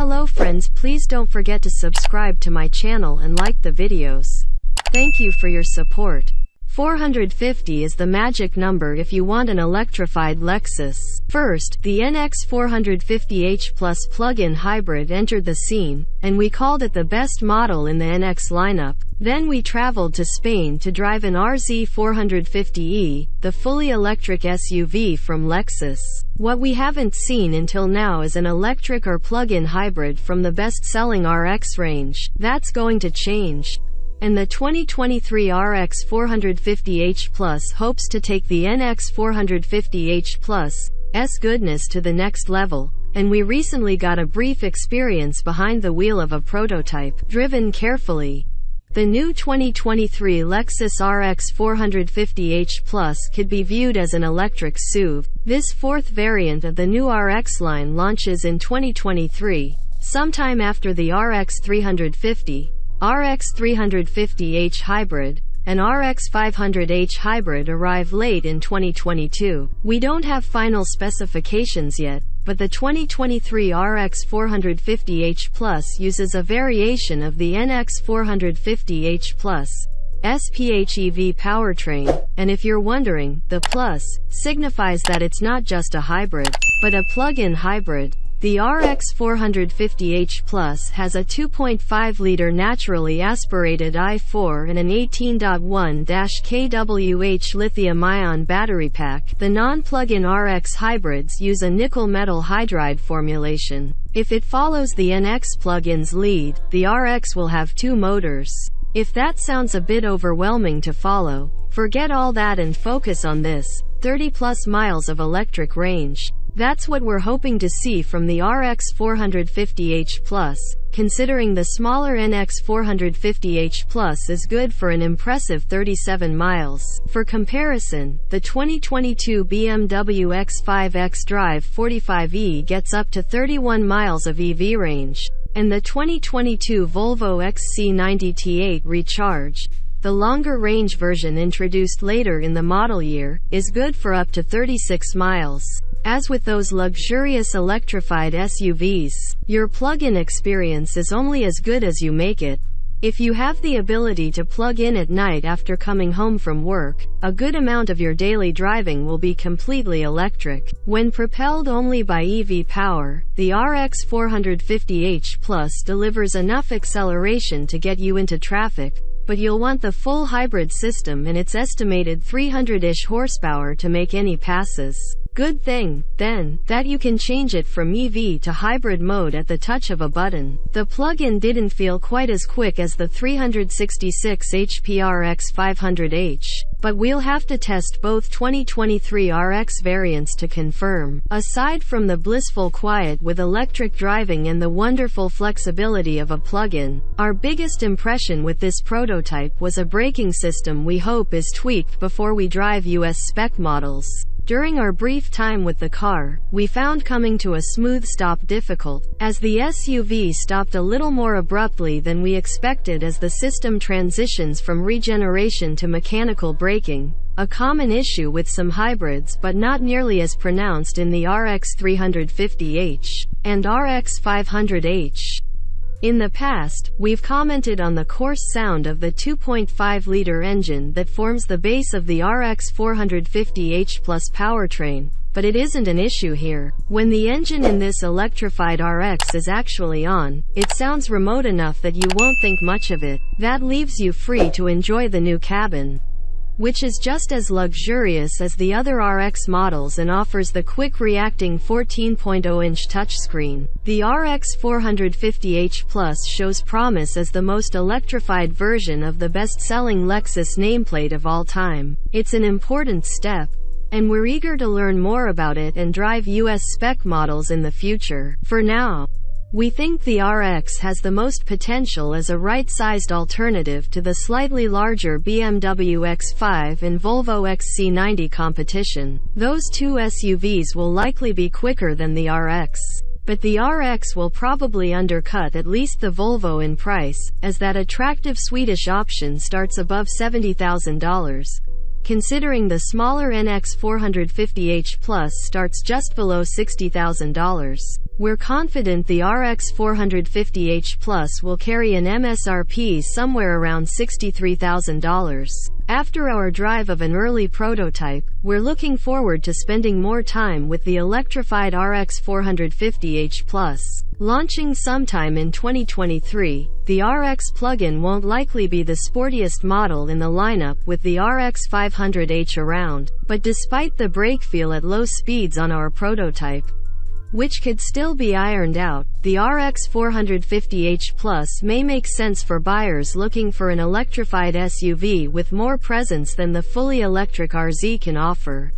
Hello friends, please don't forget to subscribe to my channel and like the videos. Thank you for your support. 450 is the magic number if you want an electrified Lexus. First, the NX450h Plus plug-in hybrid entered the scene, and we called it the best model in the NX lineup. Then we traveled to Spain to drive an RZ450e, the fully electric SUV from Lexus. What we haven't seen until now is an electric or plug-in hybrid from the best-selling RX range. That's going to change. And the 2023 RX450h Plus hopes to take the NX450h Plus S goodness to the next level, and we recently got a brief experience behind the wheel of a prototype, driven carefully. The new 2023 Lexus RX450h Plus could be viewed as an electric SUV. This fourth variant of the new RX line launches in 2023, sometime after the RX350. RX350h Hybrid, and RX500h Hybrid arrive late in 2022. We don't have final specifications yet, but the 2023 RX450h Plus uses a variation of the NX450h Plus PHEV powertrain, and if you're wondering, the Plus signifies that it's not just a hybrid, but a plug-in hybrid. The RX450h Plus has a 2.5-liter naturally aspirated i4 and an 18.1 kWh lithium-ion battery pack. The non-plug-in RX hybrids use a nickel-metal hydride formulation. If it follows the NX plug-in's lead, the RX will have two motors. If that sounds a bit overwhelming to follow, forget all that and focus on this, 30-plus miles of electric range. That's what we're hoping to see from the RX450h Plus, considering the smaller NX450h Plus is good for an impressive 37 miles. For comparison, the 2022 BMW X5 xDrive 45e gets up to 31 miles of EV range, and the 2022 Volvo XC90 T8 Recharge, the longer-range version introduced later in the model year, is good for up to 36 miles. As with those luxurious electrified SUVs, your plug-in experience is only as good as you make it. If you have the ability to plug in at night after coming home from work, a good amount of your daily driving will be completely electric. When propelled only by EV power, the RX450h Plus delivers enough acceleration to get you into traffic, but you'll want the full hybrid system and its estimated 300-ish horsepower to make any passes. Good thing, then, that you can change it from EV to hybrid mode at the touch of a button. The plug-in didn't feel quite as quick as the 366 HP RX500h, but we'll have to test both 2023 RX variants to confirm. Aside from the blissful quiet with electric driving and the wonderful flexibility of a plug-in, our biggest impression with this prototype was a braking system we hope is tweaked before we drive US spec models. During our brief time with the car, we found coming to a smooth stop difficult, as the SUV stopped a little more abruptly than we expected as the system transitions from regeneration to mechanical braking, a common issue with some hybrids but not nearly as pronounced in the RX350h and RX500h. In the past, we've commented on the coarse sound of the 2.5-liter engine that forms the base of the RX450h Plus powertrain, but it isn't an issue here. When the engine in this electrified RX is actually on, it sounds remote enough that you won't think much of it. That leaves you free to enjoy the new cabin, which is just as luxurious as the other RX models and offers the quick-reacting 14.0-inch touchscreen. The RX450h Plus shows promise as the most electrified version of the best-selling Lexus nameplate of all time. It's an important step, and we're eager to learn more about it and drive US spec models in the future. For now, we think the RX has the most potential as a right-sized alternative to the slightly larger BMW X5 and Volvo XC90 competition. Those two SUVs will likely be quicker than the RX, but the RX will probably undercut at least the Volvo in price, as that attractive Swedish option starts above $70,000. Considering the smaller NX450h Plus starts just below $60,000. We're confident the RX 450h Plus will carry an MSRP somewhere around $63,000. After our drive of an early prototype, we're looking forward to spending more time with the electrified RX 450h Plus. Launching sometime in 2023, the RX plug-in won't likely be the sportiest model in the lineup with the RX 500h around, but despite the brake feel at low speeds on our prototype, which could still be ironed out, the RX 450h Plus may make sense for buyers looking for an electrified SUV with more presence than the fully electric RZ can offer.